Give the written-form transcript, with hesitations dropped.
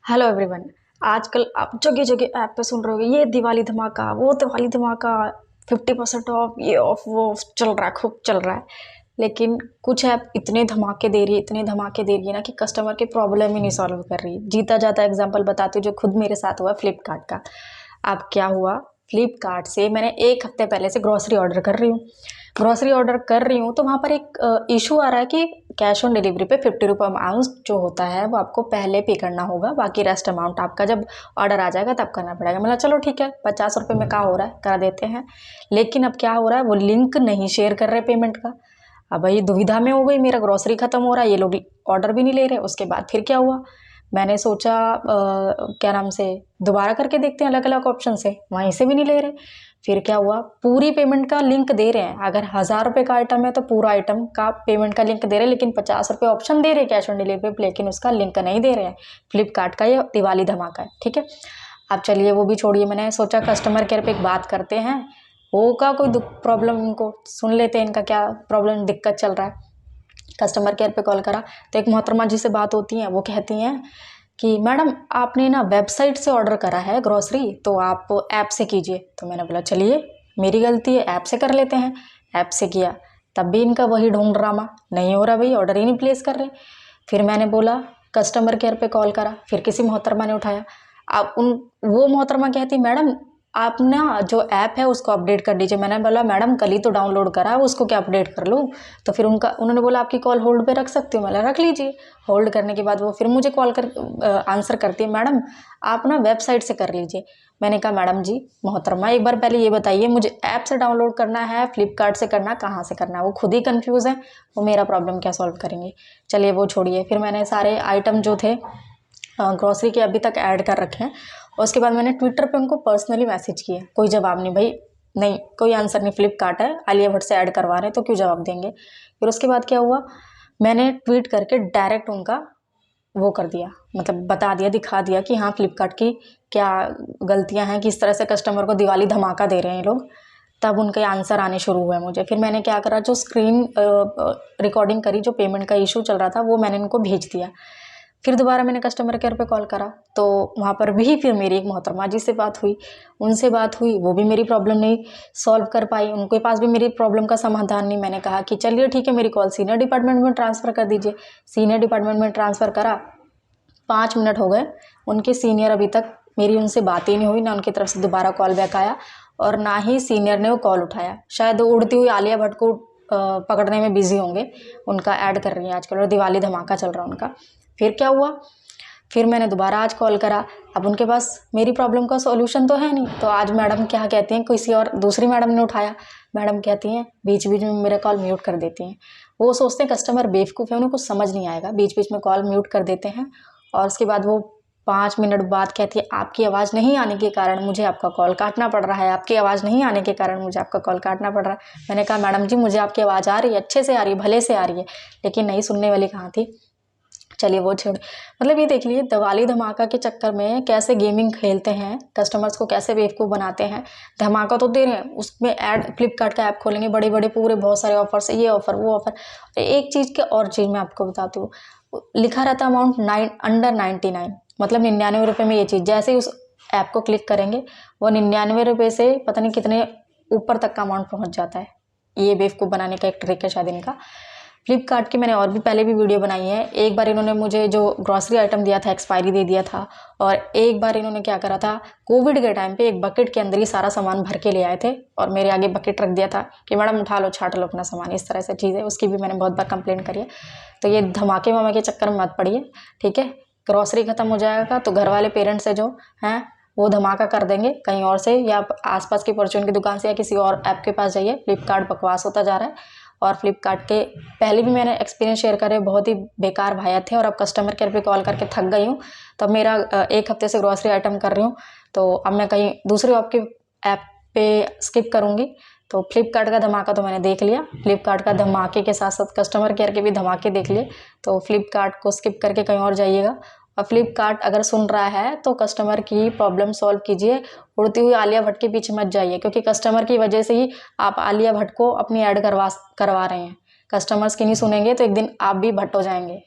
Hello everyone. आजकल आप जगह जगह ऐप पे सुन रहे होगे ये दिवाली धमाका, वो दिवाली धमाका, 50% ऑफ, ये ऑफ, वो ऑफ चल रहा है, खूब चल रहा है। लेकिन कुछ ऐप इतने धमाके दे रही है, इतने धमाके दे रही है ना कि कस्टमर की प्रॉब्लम ही नहीं सॉल्व कर रही। जीता जाता एग्जांपल बताती हूँ जो खुद मेरे साथ हुआ फ्लिपकार्ट का। अब क्या हुआ, फ्लिपकार्ट से मैंने एक हफ्ते पहले से ग्रॉसरी ऑर्डर कर रही हूँ। ग्रॉसरी ऑर्डर कर रही हूँ तो वहाँ पर एक इशू आ रहा है कि कैश ऑन डिलीवरी पे 50 रुपये अमाउंट जो होता है वो आपको पहले पे करना होगा, बाकी रेस्ट अमाउंट आपका जब ऑर्डर आ जाएगा तब करना पड़ेगा। मतलब चलो ठीक है, 50 रुपये में क्या हो रहा है, करा देते हैं। लेकिन अब क्या हो रहा है, वो लिंक नहीं शेयर कर रहे पेमेंट का। अब भाई दुविधा में हो गई, मेरा ग्रॉसरी खत्म हो रहा है, ये लोग ऑर्डर भी नहीं ले रहे। उसके बाद फिर क्या हुआ, मैंने सोचा क्या नाम से दोबारा करके देखते हैं अलग अलग ऑप्शन से, वहीं से भी नहीं ले रहे। फिर क्या हुआ, पूरी पेमेंट का लिंक दे रहे हैं, अगर 1000 रुपये का आइटम है तो पूरा आइटम का पेमेंट का लिंक दे रहे हैं, लेकिन 50 रुपये ऑप्शन दे रहे हैं कैश ऑन डिलीवरी पे, लेकिन उसका लिंक नहीं दे रहे हैं। फ्लिपकार्ट का ये दिवाली धमाका है, ठीक है। अब चलिए वो भी छोड़िए, मैंने सोचा कस्टमर केयर पे एक बात करते हैं, होगा कोई दुख प्रॉब्लम, इनको सुन लेते हैं इनका क्या प्रॉब्लम दिक्कत चल रहा है। कस्टमर केयर पे कॉल करा तो एक मोहतरमा जी से बात होती है, वो कहती हैं कि मैडम आपने ना वेबसाइट से ऑर्डर करा है ग्रॉसरी, तो आप ऐप से कीजिए। तो मैंने बोला चलिए मेरी गलती है, ऐप से कर लेते हैं। ऐप से किया तब भी इनका वही ढोंग ड्रामा, नहीं हो रहा भाई, ऑर्डर ही नहीं प्लेस कर रहे। फिर मैंने बोला कस्टमर केयर पे कॉल करा, फिर किसी मोहतरमा ने उठाया। अब वो मोहतरमा कहती मैडम आप ना जो ऐप है उसको अपडेट कर दीजिए। मैंने बोला मैडम कल ही तो डाउनलोड करा है, उसको क्या अपडेट कर लूँ। तो फिर उन्होंने बोला आपकी कॉल होल्ड पे रख सकती हूँ। मैंने रख लीजिए। होल्ड करने के बाद वो फिर मुझे कॉल कर आंसर करती है, मैडम आप ना वेबसाइट से कर लीजिए। मैंने कहा मैडम जी मोहतरमा एक बार पहले ये बताइए, मुझे ऐप से डाउनलोड करना है, फ्लिपकार्ट से करना, कहाँ से करना है। वो खुद ही कन्फ्यूज़ है, वो मेरा प्रॉब्लम क्या सॉल्व करेंगे। चलिए वो छोड़िए। फिर मैंने सारे आइटम जो थे ग्रॉसरी के अभी तक ऐड कर रखे हैं, और उसके बाद मैंने ट्विटर पे उनको पर्सनली मैसेज किया, कोई जवाब नहीं भाई, नहीं कोई आंसर नहीं। फ्लिपकार्ट है, आलिया भट्ट से ऐड करवा रहे हैं तो क्यों जवाब देंगे। फिर उसके बाद क्या हुआ, मैंने ट्वीट करके डायरेक्ट उनका वो कर दिया, मतलब बता दिया, दिखा दिया कि हाँ फ्लिपकार्ट की क्या गलतियाँ हैं, किस तरह से कस्टमर को दिवाली धमाका दे रहे हैं ये लोग। तब उनके आंसर आने शुरू हुए मुझे। फिर मैंने क्या करा, जो स्क्रीन रिकॉर्डिंग करी, जो पेमेंट का इशू चल रहा था वो मैंने इनको भेज दिया। फिर दोबारा मैंने कस्टमर केयर पे कॉल करा तो वहाँ पर भी फिर मेरी एक मोहतरमा जी से बात हुई, उनसे बात हुई, वो भी मेरी प्रॉब्लम नहीं सॉल्व कर पाई, उनके पास भी मेरी प्रॉब्लम का समाधान नहीं। मैंने कहा कि चलिए ठीक है, मेरी कॉल सीनियर डिपार्टमेंट में ट्रांसफ़र कर दीजिए। सीनियर डिपार्टमेंट में ट्रांसफ़र करा, 5 मिनट हो गए, उनके सीनियर अभी तक मेरी उनसे बात ही नहीं हुई, ना उनकी तरफ से दोबारा कॉल बैक आया और ना ही सीनियर ने वो कॉल उठाया। शायद उड़ती हुई आलिया भट्ट को पकड़ने में बिजी होंगे, उनका ऐड कर रही हैं आजकल और दिवाली धमाका चल रहा है उनका। फिर क्या हुआ, फिर मैंने दोबारा आज कॉल करा, अब उनके पास मेरी प्रॉब्लम का सॉल्यूशन तो है नहीं। तो आज मैडम क्या कहती हैं, किसी और दूसरी मैडम ने उठाया, मैडम कहती हैं बीच बीच में मेरा कॉल म्यूट कर देती हैं। वो सोचते हैं कस्टमर बेवकूफ़ है, उन्हें कुछ समझ नहीं आएगा, बीच बीच में कॉल म्यूट कर देते हैं। और उसके बाद वो 5 मिनट बाद कहती है आपकी आवाज़ नहीं आने के कारण मुझे आपका कॉल काटना पड़ रहा है, आपकी आवाज़ नहीं आने के कारण मुझे आपका कॉल काटना पड़ रहा है। मैंने कहा मैडम जी मुझे आपकी आवाज़ आ रही है, अच्छे से आ रही है, भले से आ रही है, लेकिन नहीं सुनने वाली कहाँ थी। चलिए वो छोड़, मतलब ये देख लिए दिवाली धमाका के चक्कर में कैसे गेमिंग खेलते हैं, कस्टमर्स को कैसे बेवकूफ़ बनाते हैं। धमाका तो दे रहे हैं, उसमें ऐड फ्लिपकार्ट का ऐप खोलेंगे, बड़े बड़े पूरे बहुत सारे ऑफर्स, ये ऑफ़र वो ऑफ़र। एक चीज़ के और चीज़ मैं आपको बताती हूँ, लिखा रहता अमाउंट अंडर 99, मतलब 99 रुपये में ये चीज़। जैसे ही उस ऐप को क्लिक करेंगे वो 99 रुपये से पता नहीं कितने ऊपर तक का अमाउंट पहुँच जाता है। ये बेवकूफ़ बनाने का एक ट्रिक है शायद इनका। फ्लिपकार्ट की मैंने और भी पहले भी वीडियो बनाई है। एक बार इन्होंने मुझे जो ग्रॉसरी आइटम दिया था एक्सपायरी दे दिया था, और एक बार इन्होंने क्या करा था, कोविड के टाइम पे एक बकेट के अंदर ही सारा सामान भर के ले आए थे और मेरे आगे बकेट रख दिया था कि मैडम उठा लो छाट लो अपना सामान। इस तरह से चीज़ें, उसकी भी मैंने बहुत बार कंप्लेंट करी है। तो ये धमाके वमाके के चक्कर में मत पड़िए, ठीक है। ग्रॉसरी ख़त्म हो जाएगा तो घर वाले पेरेंट्स से जो हैं वो धमाका कर देंगे कहीं और से, या आसपास की परचून की दुकान से या किसी और ऐप के पास जाइए। फ्लिपकार्ट बकवास होता जा रहा है। और फ्लिपकार्ट के पहले भी मैंने एक्सपीरियंस शेयर करे, बहुत ही बेकार भैया थे, और अब कस्टमर केयर पे कॉल करके थक गई हूँ। तो अब मेरा 1 हफ्ते से ग्रॉसरी आइटम कर रही हूँ, तो अब मैं कहीं दूसरी आपके ऐप पे स्किप करूँगी। तो फ्लिपकार्ट का धमाका तो मैंने देख लिया, फ्लिपकार्ट का धमाके के साथ साथ कस्टमर केयर के भी धमाके देख लिए। तो फ्लिपकार्ट को स्किप करके कहीं और जाइएगा। और फ्लिपकार्ट अगर सुन रहा है तो कस्टमर की प्रॉब्लम सॉल्व कीजिए, उड़ती हुई आलिया भट्ट के पीछे मत जाइए, क्योंकि कस्टमर की वजह से ही आप आलिया भट्ट को अपनी ऐड करवा रहे हैं। कस्टमर्स की नहीं सुनेंगे तो एक दिन आप भी भट्ट हो जाएंगे।